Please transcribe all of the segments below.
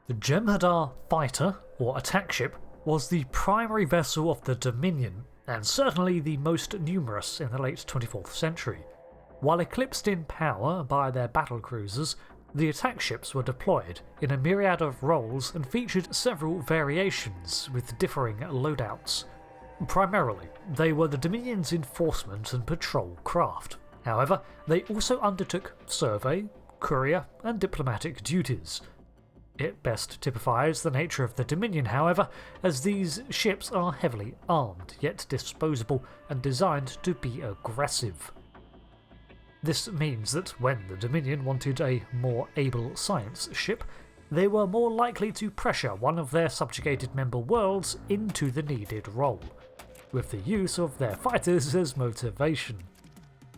The Jem'Hadar fighter, or attack ship, was the primary vessel of the Dominion, and certainly the most numerous in the late 24th century. While eclipsed in power by their battle cruisers, the attack ships were deployed in a myriad of roles and featured several variations with differing loadouts. Primarily, they were the Dominion's enforcement and patrol craft. However, they also undertook survey, courier, and diplomatic duties. It best typifies the nature of the Dominion, however, as these ships are heavily armed, yet disposable, and designed to be aggressive. This means that when the Dominion wanted a more able science ship, they were more likely to pressure one of their subjugated member worlds into the needed role, with the use of their fighters as motivation.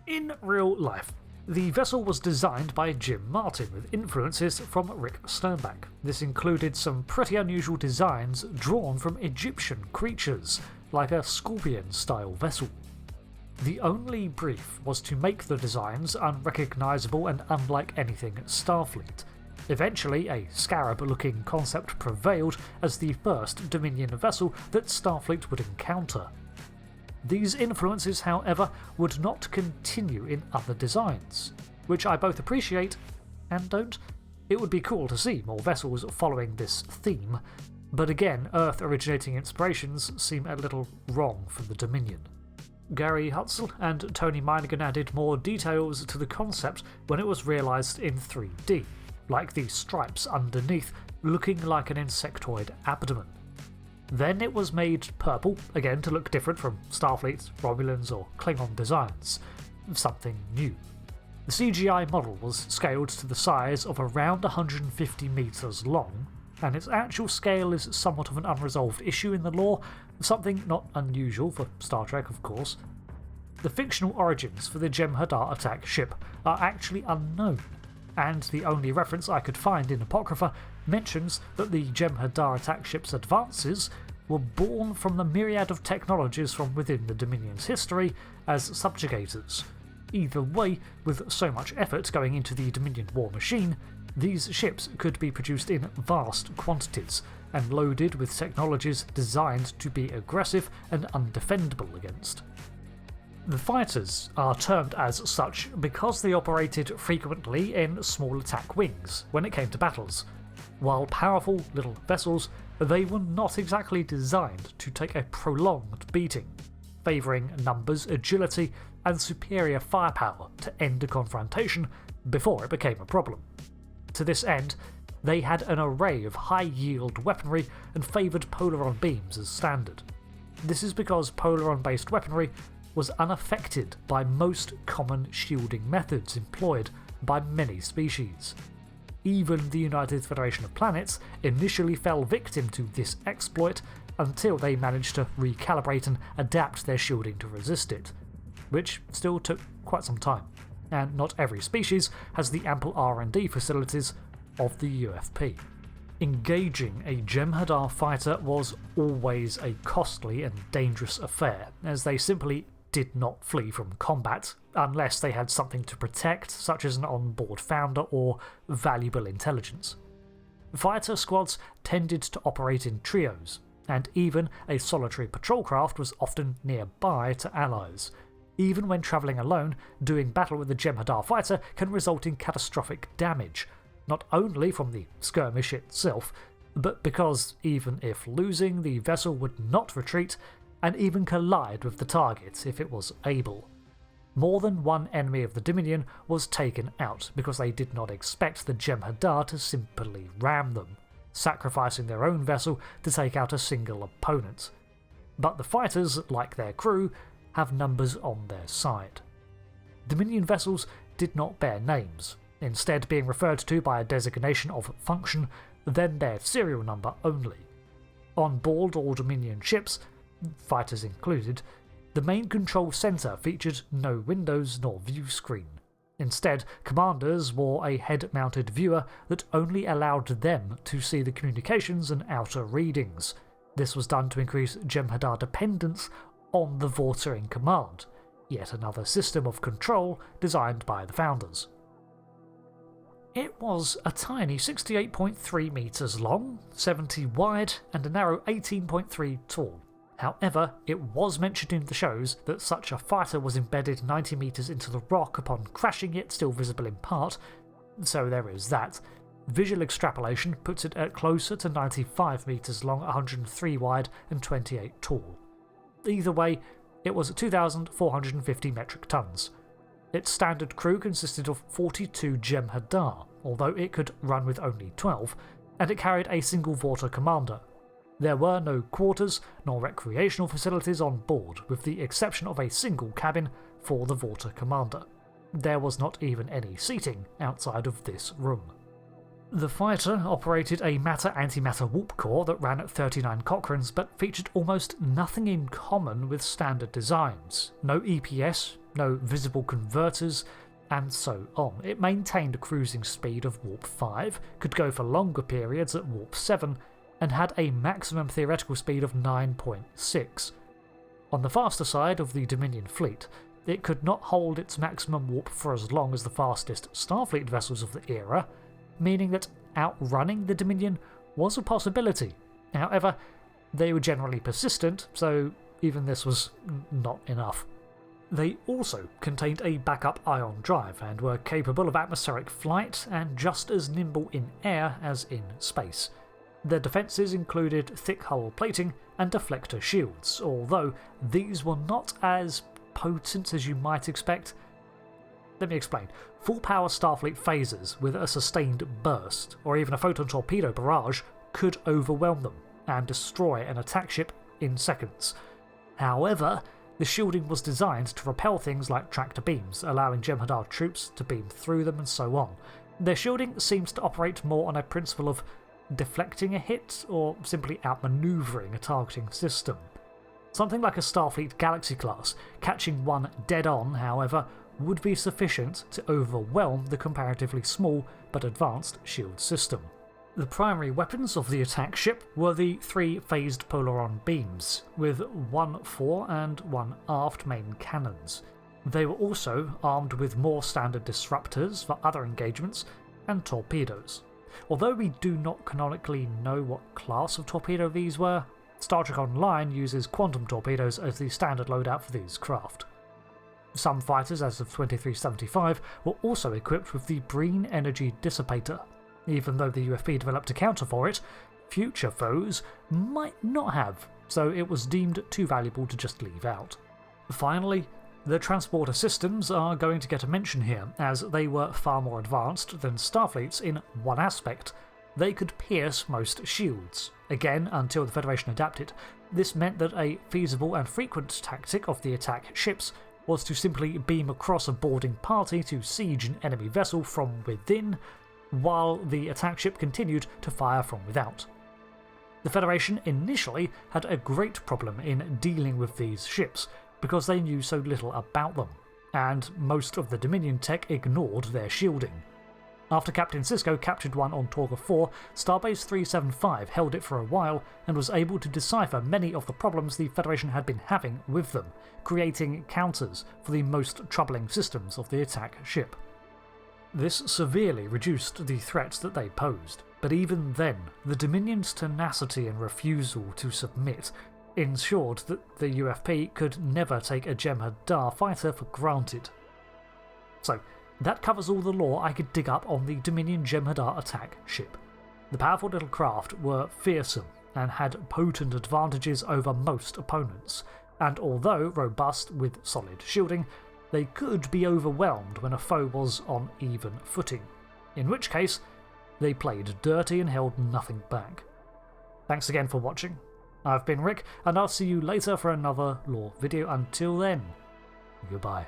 In real life, the vessel was designed by Jim Martin with influences from Rick Sternbach. This included some pretty unusual designs drawn from Egyptian creatures, like a scorpion-style vessel. The only brief was to make the designs unrecognisable and unlike anything at Starfleet. Eventually, a scarab-looking concept prevailed as the first Dominion vessel that Starfleet would encounter. These influences, however, would not continue in other designs, which I both appreciate and don't. It would be cool to see more vessels following this theme, but again, Earth-originating inspirations seem a little wrong for the Dominion. Gary Hutzel and Tony Minigan added more details to the concept when it was realised in 3D, like the stripes underneath looking like an insectoid abdomen. Then it was made purple, again to look different from Starfleet's, Romulans or Klingon designs. Something new. The CGI model was scaled to the size of around 150 metres long, and its actual scale is somewhat of an unresolved issue in the lore, something not unusual for Star Trek of course. The fictional origins for the Jem'Hadar Attack ship are actually unknown, and the only reference I could find in Apocrypha mentions that the Jem'Hadar Attack ship's advances were born from the myriad of technologies from within the Dominion's history as subjugators. Either way, with so much effort going into the Dominion war machine, these ships could be produced in vast quantities and loaded with technologies designed to be aggressive and undefendable against. The fighters are termed as such because they operated frequently in small attack wings when it came to battles. While powerful little vessels, they were not exactly designed to take a prolonged beating, favouring numbers, agility, and superior firepower to end a confrontation before it became a problem. To this end, they had an array of high-yield weaponry and favoured Polaron beams as standard. This is because Polaron-based weaponry was unaffected by most common shielding methods employed by many species. Even the United Federation of Planets initially fell victim to this exploit until they managed to recalibrate and adapt their shielding to resist it, which still took quite some time, and not every species has the ample R&D facilities of the UFP. Engaging a Jem'Hadar fighter was always a costly and dangerous affair, as they simply did not flee from combat unless they had something to protect, such as an onboard founder or valuable intelligence. Fighter squads tended to operate in trios, and even a solitary patrol craft was often nearby to allies. Even when travelling alone, doing battle with the Jem'Hadar fighter can result in catastrophic damage, not only from the skirmish itself, but because even if losing, the vessel would not retreat and even collide with the target if it was able. More than one enemy of the Dominion was taken out because they did not expect the Jem'Hadar to simply ram them, sacrificing their own vessel to take out a single opponent. But the fighters, like their crew, have numbers on their side. Dominion vessels did not bear names, instead being referred to by a designation of function, then their serial number only. On board all Dominion ships, fighters included, the main control centre featured no windows nor view screen. Instead, commanders wore a head-mounted viewer that only allowed them to see the communications and outer readings. This was done to increase Jem'Hadar dependence on the Vorta in command, yet another system of control designed by the founders. It was a tiny 68.3 metres long, 70 wide, and a narrow 18.3 tall. However, it was mentioned in the shows that such a fighter was embedded 90 metres into the rock upon crashing, yet still visible in part, so there is that. Visual extrapolation puts it at closer to 95 metres long, 103 wide, and 28 tall. Either way, it was 2,450 metric tons. Its standard crew consisted of 42 Jem'Hadar, although it could run with only 12, and it carried a single Vorta commander. There were no quarters nor recreational facilities on board, with the exception of a single cabin for the Vorta commander. There was not even any seating outside of this room. The fighter operated a matter-antimatter warp core that ran at 39 Cochranes, but featured almost nothing in common with standard designs. No EPS, no visible converters, and so on. It maintained a cruising speed of warp 5, could go for longer periods at warp 7, and had a maximum theoretical speed of 9.6. On the faster side of the Dominion fleet, it could not hold its maximum warp for as long as the fastest Starfleet vessels of the era, meaning that outrunning the Dominion was a possibility. However, they were generally persistent, so even this was not enough. They also contained a backup ion drive and were capable of atmospheric flight and just as nimble in air as in space. Their defences included thick hull plating and deflector shields, although these were not as potent as you might expect. Let me explain. Full-power Starfleet phasers with a sustained burst, or even a photon torpedo barrage, could overwhelm them and destroy an attack ship in seconds. However, the shielding was designed to repel things like tractor beams, allowing Jem'Hadar troops to beam through them and so on. Their shielding seems to operate more on a principle of deflecting a hit or simply outmanoeuvring a targeting system. Something like a Starfleet Galaxy class, catching one dead-on, however, would be sufficient to overwhelm the comparatively small but advanced shield system. The primary weapons of the attack ship were the 3 phased Polaron beams, with 1 fore and 1 aft main cannons. They were also armed with more standard disruptors for other engagements and torpedoes. Although we do not canonically know what class of torpedo these were, Star Trek Online uses quantum torpedoes as the standard loadout for these craft. Some fighters as of 2375 were also equipped with the Breen Energy Dissipator. Even though the UFP developed a counter for it, future foes might not have, so it was deemed too valuable to just leave out. Finally, the transporter systems are going to get a mention here, as they were far more advanced than Starfleet's in one aspect. They could pierce most shields. Again, until the Federation adapted, this meant that a feasible and frequent tactic of the attack ships was to simply beam across a boarding party to siege an enemy vessel from within, while the attack ship continued to fire from without. The Federation initially had a great problem in dealing with these ships, because they knew so little about them, and most of the Dominion tech ignored their shielding. After Captain Sisko captured one on Torga 4, Starbase 375 held it for a while and was able to decipher many of the problems the Federation had been having with them, creating counters for the most troubling systems of the attack ship. This severely reduced the threats that they posed, but even then, the Dominion's tenacity and refusal to submit ensured that the UFP could never take a Jem'Hadar fighter for granted. So, that covers all the lore I could dig up on the Dominion Jem'Hadar Attack Ship. The powerful little craft were fearsome and had potent advantages over most opponents, and although robust with solid shielding, they could be overwhelmed when a foe was on even footing, in which case they played dirty and held nothing back. Thanks again for watching. I've been Rick, and I'll see you later for another lore video. Until then, goodbye.